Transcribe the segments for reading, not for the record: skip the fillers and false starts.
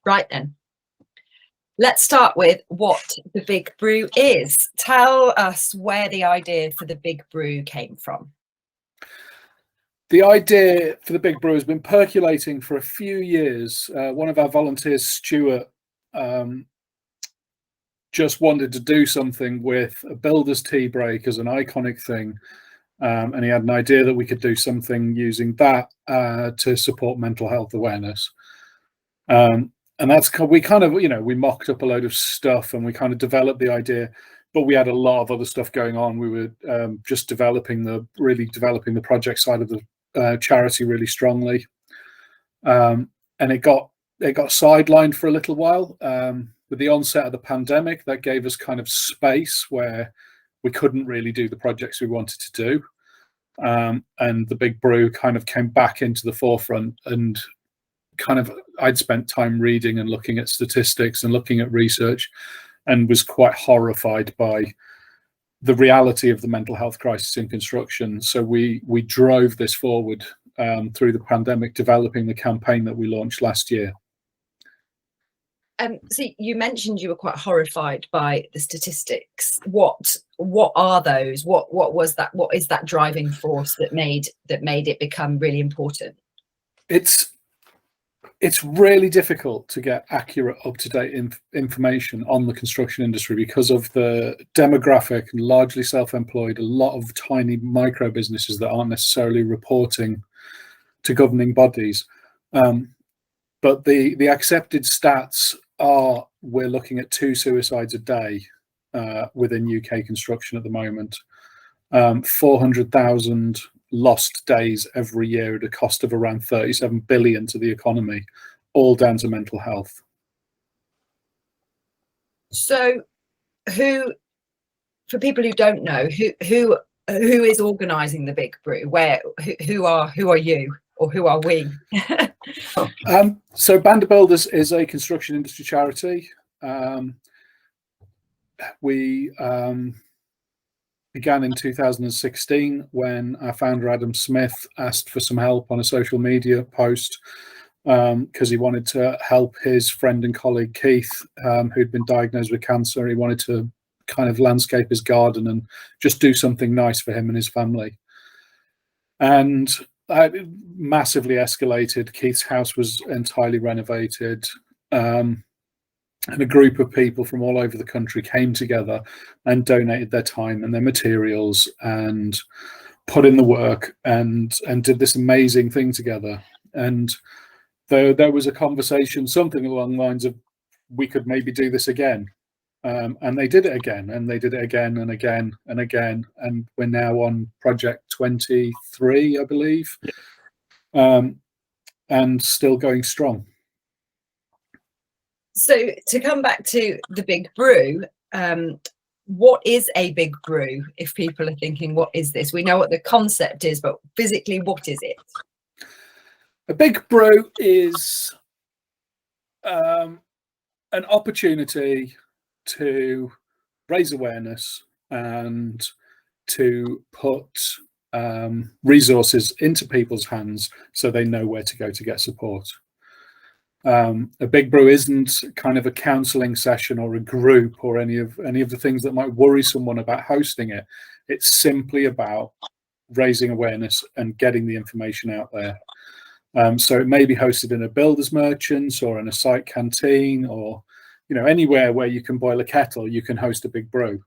Right then, let's start with what the Big Brew is. Tell us where the idea for the Big Brew came from. The idea for the Big Brew has been percolating for a few years. One of our volunteers, Stuart, just wanted to do something with a builder's tea break as an iconic thing. And he had an idea that we could do something using that to support mental health awareness. And that's, we kind of, we mocked up a load of stuff and we kind of developed the idea, but we had a lot of other stuff going on. We were just developing the project side of the charity really strongly. And it got sidelined for a little while. With the onset of the pandemic, that gave us kind of space where we couldn't really do the projects we wanted to do. And the Big Brew kind of came back into the forefront, and I'd spent time reading and looking at statistics and looking at research, and was quite horrified by the reality of the mental health crisis in construction. So we drove this forward through the pandemic, developing the campaign that we launched last year. So you mentioned you were quite horrified by the statistics. What are those? What was that? What is that driving force that made it become really important? It's really difficult to get accurate, up-to-date information on the construction industry because of the demographic and largely self-employed, a lot of tiny micro businesses that aren't necessarily reporting to governing bodies. But the accepted stats are, we're looking at 2 suicides a day within UK construction at the moment. 400,000 lost days every year at a cost of around 37 billion to the economy, all down to mental health. So for people who don't know, who is organising the Big Brew? Who are you, or who are we? So Band of Builders is a construction industry charity. We began in 2016 when our founder Adam Smith asked for some help on a social media post because he wanted to help his friend and colleague Keith, who'd been diagnosed with cancer. He wanted to kind of landscape his garden and just do something nice for him and his family. And that massively escalated. Keith's house was entirely renovated. And a group of people from all over the country came together and donated their time and their materials and put in the work and did this amazing thing together. And there was a conversation, something along the lines of, we could maybe do this again. And they did it again, and they did it again and again and again. And we're now on project 23, I believe, and still going strong. So to come back to the Big Brew, what is a Big Brew? If people are thinking, what is this? We know what the concept is, but physically, what is it? A Big Brew is an opportunity to raise awareness and to put resources into people's hands so they know where to go to get support. A Big Brew isn't kind of a counselling session or a group or any of the things that might worry someone about hosting it. It's simply about raising awareness and getting the information out there. So it may be hosted in a builder's merchants or in a site canteen, or anywhere where you can boil a kettle, you can host a Big Brew.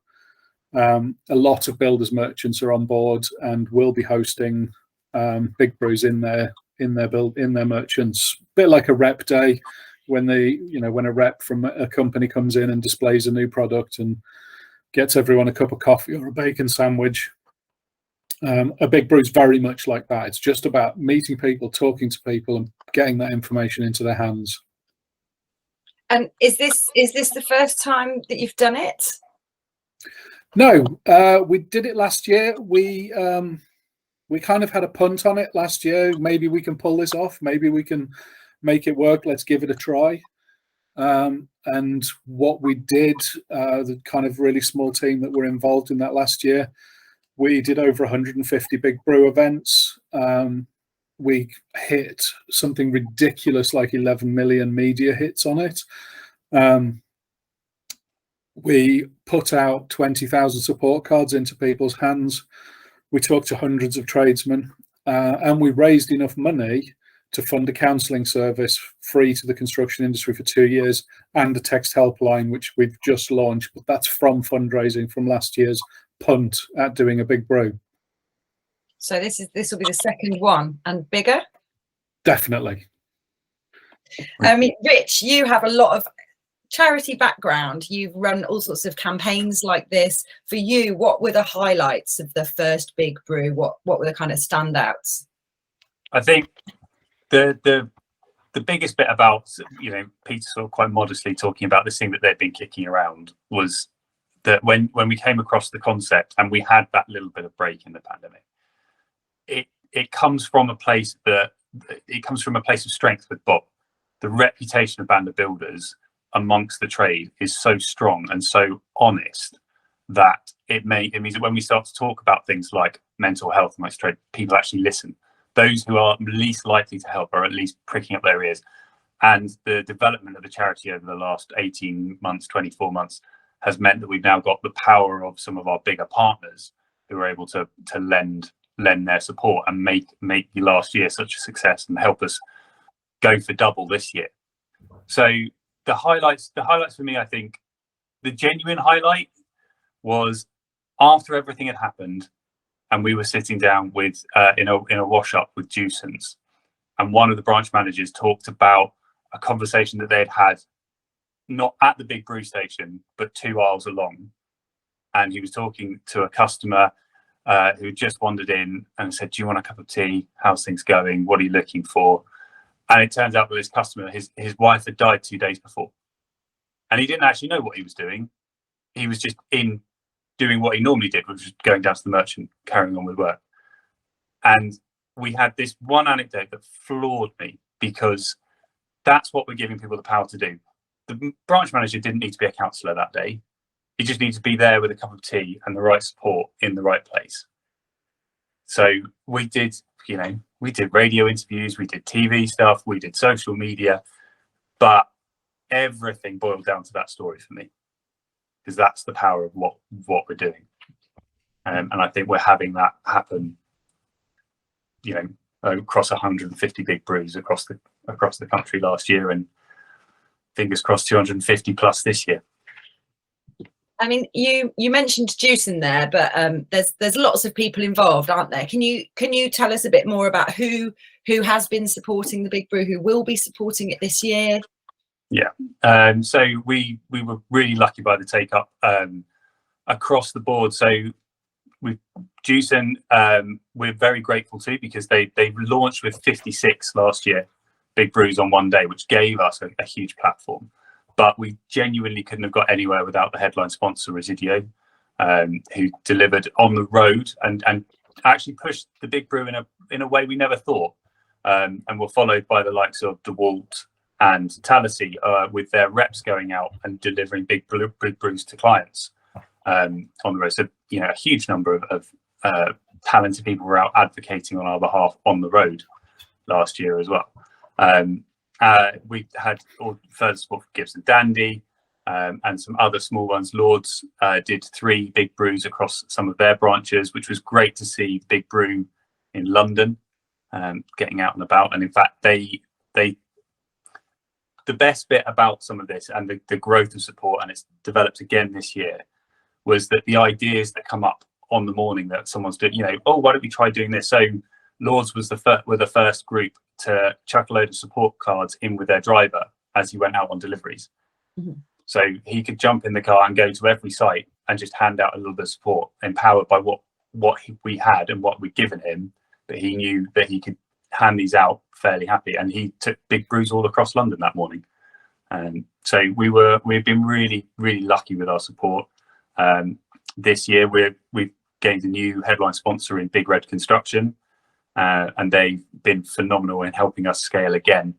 A lot of builders merchants are on board and will be hosting Big Brews in their merchants, a bit like a rep day when when a rep from a company comes in and displays a new product and gets everyone a cup of coffee or a bacon sandwich. A Big Brew is very much like that. It's just about meeting people, talking to people, and getting that information into their hands. And is this the first time that you've done it? No, we did it last year. We kind of had a punt on it last year. Maybe we can pull this off. Maybe we can make it work. Let's give it a try. And what we did, the kind of really small team that were involved in that last year, we did over 150 Big Brew events. we hit something ridiculous like 11 million media hits on it. We put out 20,000 support cards into people's hands. We talked to hundreds of tradesmen, and we raised enough money to fund a counselling service free to the construction industry for 2 years, and a text helpline, which we've just launched. But that's from fundraising from last year's punt at doing a Big Brew. So this will be the second one, and bigger? Definitely. I mean, Rich, you have a lot of charity background. You've run all sorts of campaigns like this. For you, what were the highlights of the first Big Brew? What were the kind of standouts? I think the biggest bit about, Peter sort of quite modestly talking about this thing that they'd been kicking around, was that when we came across the concept and we had that little bit of break in the pandemic, it comes from a place of strength with Bob. The reputation of Band of Builders amongst the trade is so strong and so honest that it means that when we start to talk about things like mental health amongst trade, people actually listen. Those who are least likely to help are at least pricking up their ears. And the development of the charity over the last 18 months, 24 months, has meant that we've now got the power of some of our bigger partners who are able to lend their support and make last year such a success and help us go for double this year. So the highlights for me, I think the genuine highlight was after everything had happened and we were sitting down with in a wash up with Juicens, and one of the branch managers talked about a conversation that they'd had not at the Big Brew station but 2 aisles along, and he was talking to a customer who had just wandered in and said, "Do you want a cup of tea? How's things going? What are you looking for?" And it turns out that this customer, his wife had died 2 days before, and he didn't actually know what he was doing. He was just in doing what he normally did, which was going down to the merchant, carrying on with work. And we had this one anecdote that floored me, because that's what we're giving people the power to do. The branch manager didn't need to be a counsellor that day. He just needed to be there with a cup of tea and the right support in the right place. So we did radio interviews, we did TV stuff, we did social media, but everything boiled down to that story for me, because that's the power of what we're doing. And I think we're having that happen, across 150 Big Brews across the country last year, and fingers crossed 250 plus this year. I mean, you mentioned juicing there, but there's lots of people involved, aren't there? Can you tell us a bit more about who has been supporting the Big Brew, who will be supporting it this year? Yeah. So we were really lucky by the take up across the board. So with Juicing, we're very grateful to, because they launched with 56 last year Big Brews on one day, which gave us a huge platform. But we genuinely couldn't have got anywhere without the headline sponsor, Residio, who delivered on the road and actually pushed the Big Brew in a way we never thought, and were followed by the likes of DeWalt and Talasy, with their reps going out and delivering Big Brews to clients on the road. So, a huge number of talented people were out advocating on our behalf on the road last year as well. We had further support for Gibbs and Dandy, and some other small ones. Lords did 3 Big Brews across some of their branches, which was great to see Big Brew in London getting out and about. And in fact, the best bit about some of this and the growth of support, and it's developed again this year, was that the ideas that come up on the morning that someone's doing, why don't we try doing this? So Lords were the first group to chuck a load of support cards in with their driver as he went out on deliveries. Mm-hmm. So he could jump in the car and go to every site and just hand out a little bit of support, empowered by what we had and what we'd given him. But he knew that he could hand these out fairly happy, and he took Big Brews all across London that morning. So we've been really, really lucky with our support. This year we've gained a new headline sponsor in Big Red Construction. And they've been phenomenal in helping us scale again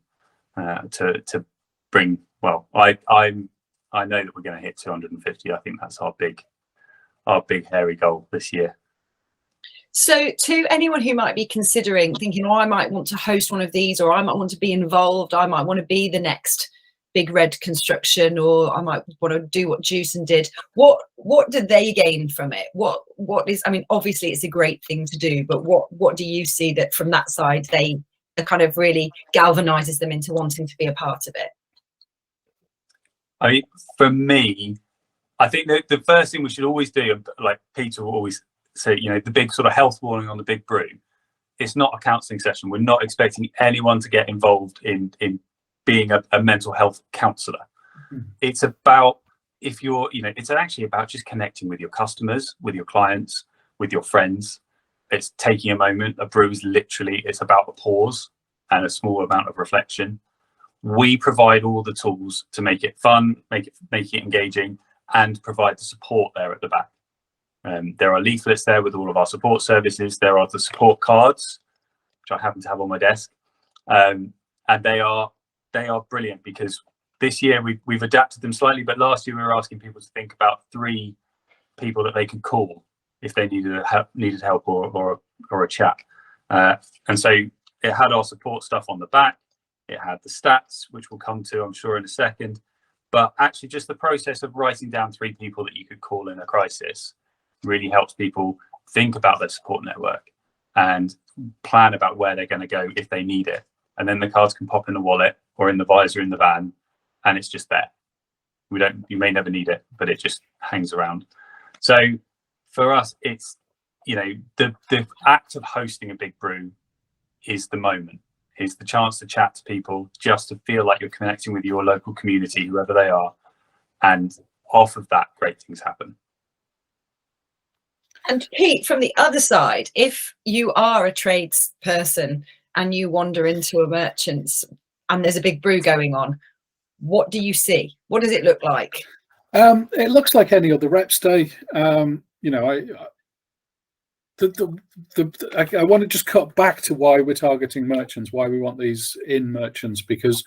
to bring. Well, I know that we're going to hit 250. I think that's our big hairy goal this year. So to anyone who might be considering, thinking, oh, I might want to host one of these, or I might want to be involved, I might want to be the next Big Red Construction, or I might want to do what Juicen did, what do they gain from it? What is, I mean, obviously it's a great thing to do, but what do you see that from that side they kind of really galvanizes them into wanting to be a part of it? I mean, for me, I think that the first thing we should always do, like Peter will always say, you know, the big sort of health warning on the Big Brew, it's not a counselling session. We're not expecting anyone to get involved in being a mental health counsellor. Mm-hmm. It's about, if you're, you know, it's actually about just connecting with your customers, with your clients, with your friends. It's taking a moment. A brew is literally, it's about a pause and a small amount of reflection. We provide all the tools to make it fun, make it engaging, and provide the support there at the back. There are leaflets there with all of our support services. There are the support cards, which I happen to have on my desk, and they are brilliant, because this year we've adapted them slightly, but last year we were asking people to think about 3 people that they could call if they needed help or a chat, and so it had our support stuff on the back. It had the stats, which we'll come to, I'm sure, in a second. But actually, just the process of writing down 3 people that you could call in a crisis really helps people think about their support network and plan about where they're going to go if they need it. And then the cards can pop in the wallet or in the visor in the van, and it's just there. You may never need it, but it just hangs around. So for us, it's, you know, the act of hosting a Big Brew is the moment. Is the chance to chat to people, just to feel like you're connecting with your local community, whoever they are, and off of that, great things happen. And Pete, from the other side, if you are a tradesperson and you wander into a merchant's and there's a Big Brew going on, what do you see? What does it look like? It looks like any other reps day. You know, I want to just cut back to why we're targeting merchants, why we want these in merchants, because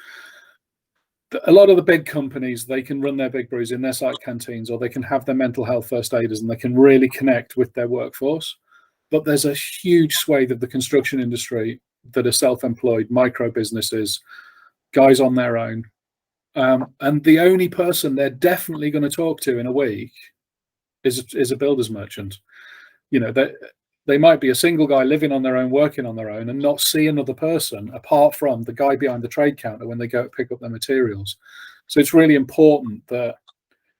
a lot of the big companies, they can run their Big Brews in their site canteens, or they can have their mental health first aiders, and they can really connect with their workforce. But there's a huge swathe of the construction industry that are self-employed, micro businesses, guys on their own. And the only person they're definitely going to talk to in a week is a builder's merchant. You know, they might be a single guy living on their own, working on their own, and not see another person apart from the guy behind the trade counter when they go pick up their materials. So it's really important that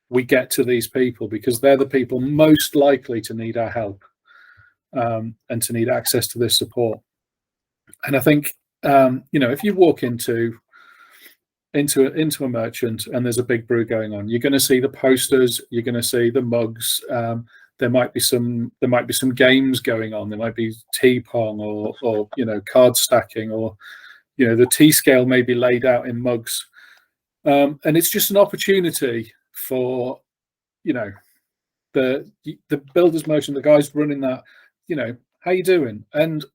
we get to these people, because they're the people most likely to need our help, and to need access to this support. And I think, you know, if you walk into a merchant and there's a Big Brew going on, you're going to see the posters, you're going to see the mugs. There might be some games going on. There might be tea pong or you know, card stacking, or you know, the tea scale may be laid out in mugs, and it's just an opportunity for, you know, the builders merchant, the guys running that, you know, how you doing? And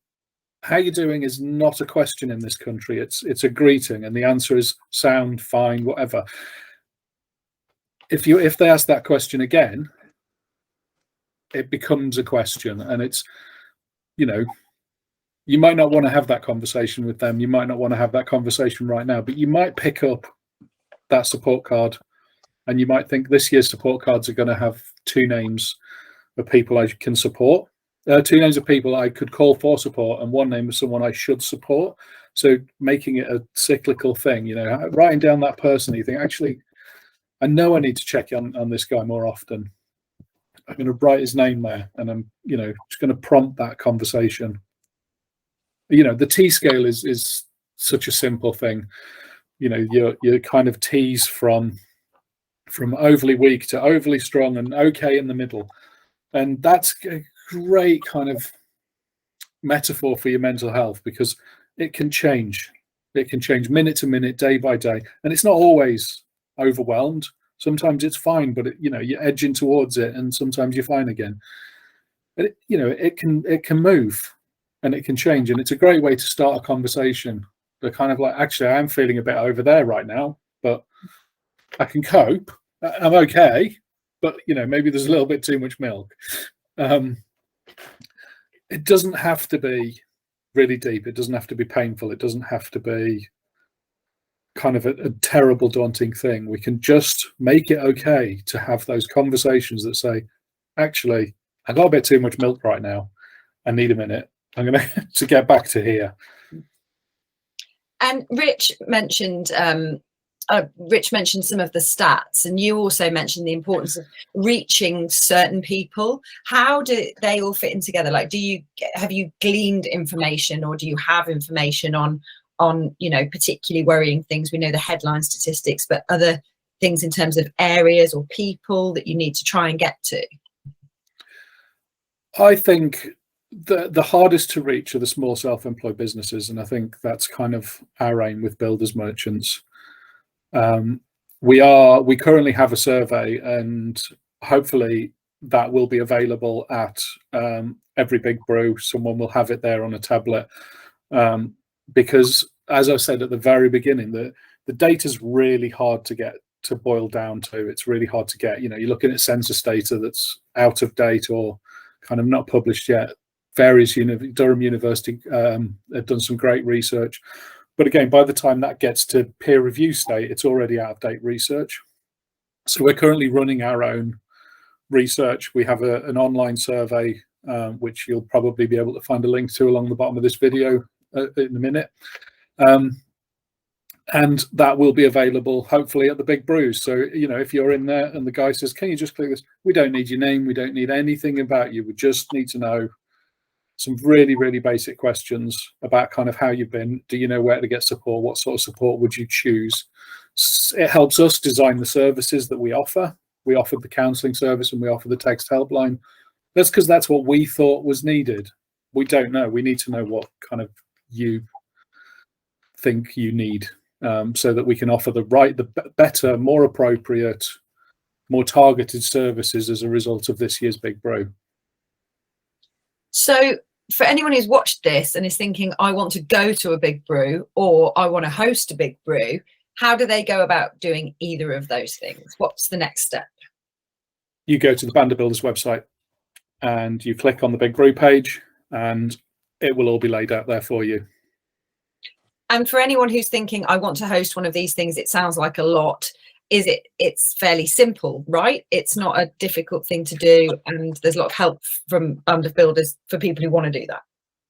how you doing is not a question in this country. It's a greeting, and the answer is sound, fine, whatever. If they ask that question again, it becomes a question, and it's, you know, you might not want to have that conversation with them. You might not want to have that conversation right now, but you might pick up that support card, and you might think this year's support cards are going to have 2 names of people I can support, 2 names of people I could call for support, and 1 name of someone I should support. So making it a cyclical thing, you know, writing down that person, you think, actually, I know I need to check on this guy more often. I'm going to write his name there, and I'm, you know, just going to prompt that conversation. You know, the T scale is such a simple thing. You know, you're kind of T's from overly weak to overly strong and okay in the middle, and that's a great kind of metaphor for your mental health, because it can change. It can change minute to minute, day by day, and it's not always overwhelmed. Sometimes it's fine, but you know, you're edging towards it, and sometimes you're fine again. But you know, it can move, and it can change, and it's a great way to start a conversation. They're kind of like, actually, I'm feeling a bit over there right now, but I can cope. I'm okay, but you know, maybe there's a little bit too much milk. it doesn't have to be really deep. It doesn't have to be painful. It doesn't have to be kind of a terrible, daunting thing. We can just make it okay to have those conversations that say, actually, I got a bit too much milk right now. I need a minute. I'm going to get back to here. And Rich mentioned some of the stats, and you also mentioned the importance of reaching certain people. How do they all fit in together? Like, have you gleaned information, or do you have information on particularly worrying things? We know the headline statistics, but other things in terms of areas or people that you need to try and get to? I think the hardest to reach are the small self-employed businesses, and I think that's kind of our aim with Builders Merchants. We currently have a survey, and hopefully that will be available at every Big Brew. Someone will have it there on a tablet, because, as I said at the very beginning, the data is really hard to boil down to. It's really hard to get. You're looking at census data that's out of date or kind of not published yet. Durham University have done some great research. But again, by the time that gets to peer review state, it's already out of date research. So we're currently running our own research. We have an online survey, which you'll probably be able to find a link to along the bottom of this video in a minute. And that will be available hopefully at the Big Brews. So, if you're in there and the guy says, can you just click this? We don't need your name. We don't need anything about you. We just need to know some really, really basic questions about kind of how you've been. Do you know where to get support? What sort of support would you choose? It helps us design the services that we offer. We offered the counselling service and we offer the text helpline. That's because that's what we thought was needed. We don't know. We need to know what kind of you think you need, so that we can offer the better, more appropriate, more targeted services as a result of this year's Big Brew. So for anyone who's watched this and is thinking, I want to go to a Big Brew or I want to host a Big Brew, how do they go about doing either of those things? What's the next step? You go to the Band of Builders website and you click on the Big Brew page, and it will all be laid out there for you. And for anyone who's thinking, I want to host one of these things, it sounds like a lot. It's fairly simple, right? It's not a difficult thing to do, and there's a lot of help from Band of Builders for people who want to do that.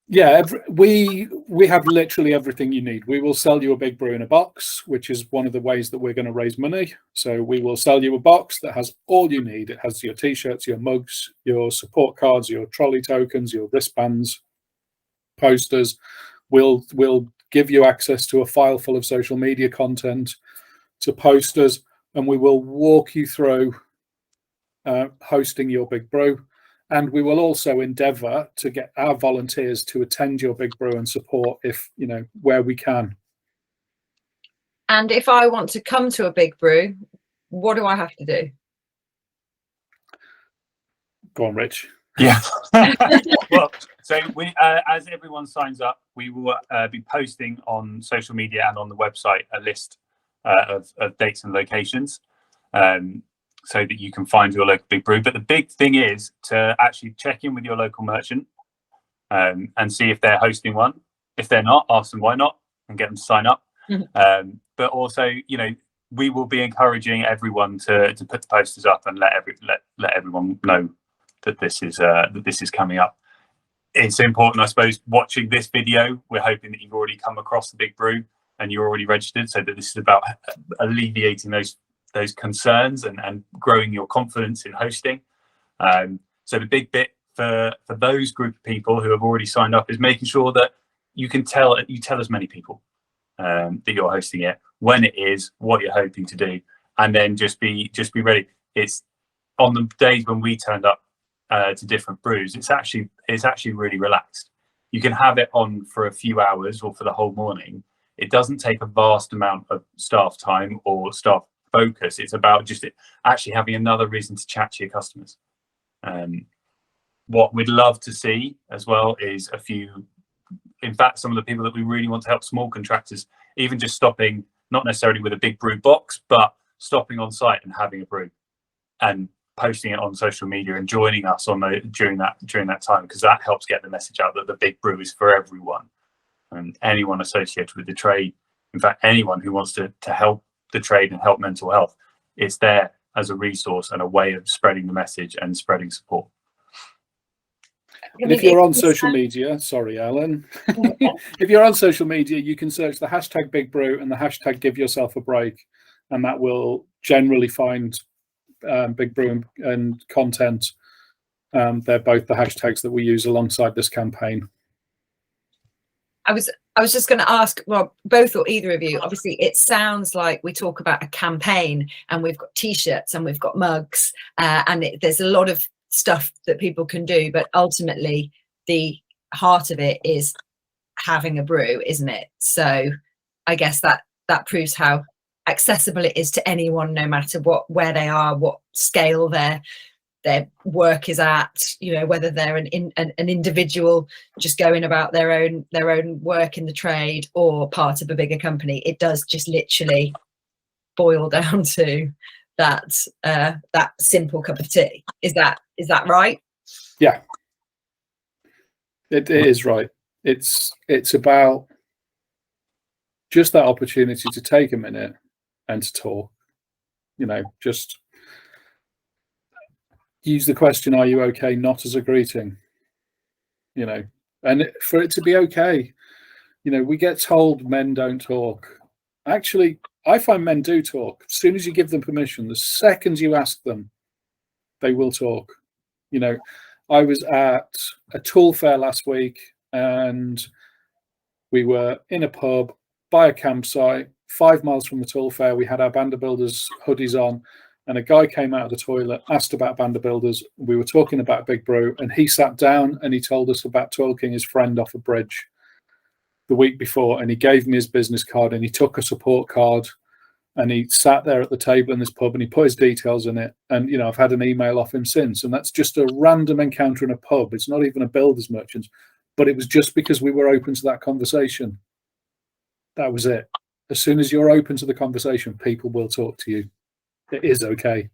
Yeah, we have literally everything you need. We will sell you a Big Brew in a box, which is one of the ways that we're going to raise money. So we will sell you a box that has all you need. It has your t-shirts, your mugs, your support cards, your trolley tokens, your wristbands, posters. We'll give you access to a file full of social media content, to posters, and we will walk you through hosting your Big Brew. And we will also endeavour to get our volunteers to attend your Big Brew and support where we can. And if I want to come to a Big Brew, what do I have to do? Go on, Rich. Yeah. Well, so we, as everyone signs up, we will be posting on social media and on the website a list of dates and locations, so that you can find your local Big Brew. But the big thing is to actually check in with your local merchant and see if they're hosting one. If they're not, ask them why not and get them to sign up. But also, we will be encouraging everyone to put the posters up and let everyone know that this is coming up. It's important, I suppose, watching this video. We're hoping that you've already come across the Big Brew and you're already registered, so that this is about alleviating those concerns and growing your confidence in hosting. So the big bit for those group of people who have already signed up is making sure that you tell as many people that you're hosting it, when it is, what you're hoping to do, and then just be ready. It's on the days when we turned up to different brews, it's actually really relaxed. You can have it on for a few hours or for the whole morning. It doesn't take a vast amount of staff time or staff focus. It's about just actually having another reason to chat to your customers. What we'd love to see as well is in fact, some of the people that we really want to help, small contractors, even just stopping, not necessarily with a Big Brew box, but stopping on site and having a brew and posting it on social media and joining us on during that time, because that helps get the message out that the Big Brew is for everyone, and anyone associated with the trade, in fact anyone who wants to help the trade and help mental health, it's there as a resource and a way of spreading the message and spreading support. And if you're on social media, sorry, Alan, if you're on social media, you can search the hashtag Big Brew and the hashtag Give Yourself a Break, and that will generally find Big Brew and content. They're both the hashtags that we use alongside this campaign. I was just going to ask, well, both or either of you, obviously it sounds like we talk about a campaign and we've got t-shirts and we've got mugs, and there's a lot of stuff that people can do, but ultimately the heart of it is having a brew, isn't it? So I guess that proves how accessible it is to anyone, no matter where they are, what scale their work is at, you know, whether they're an individual just going about their own work in the trade or part of a bigger company. It does just literally boil down to that simple cup of tea. Is that right? Yeah, it is right. It's about just that opportunity to take a minute and to talk, you know, just use the question, are you okay, not as a greeting, you know, and for it to be okay. You know, we get told men don't talk. Actually, I find men do talk. As soon as you give them permission, the second you ask them, they will talk. You know, I was at a tool fair last week and we were in a pub by a campsite 5 miles from the tool fair. We had our Band of Builders hoodies on, and a guy came out of the toilet, asked about Band of Builders. We were talking about Big Brew, and he sat down and he told us about talking his friend off a bridge the week before, and he gave me his business card and he took a support card and he sat there at the table in this pub and he put his details in it. And, you know, I've had an email off him since, and that's just a random encounter in a pub. It's not even a builder's merchant, but it was just because we were open to that conversation. That was it. As soon as you're open to the conversation, people will talk to you. It is okay.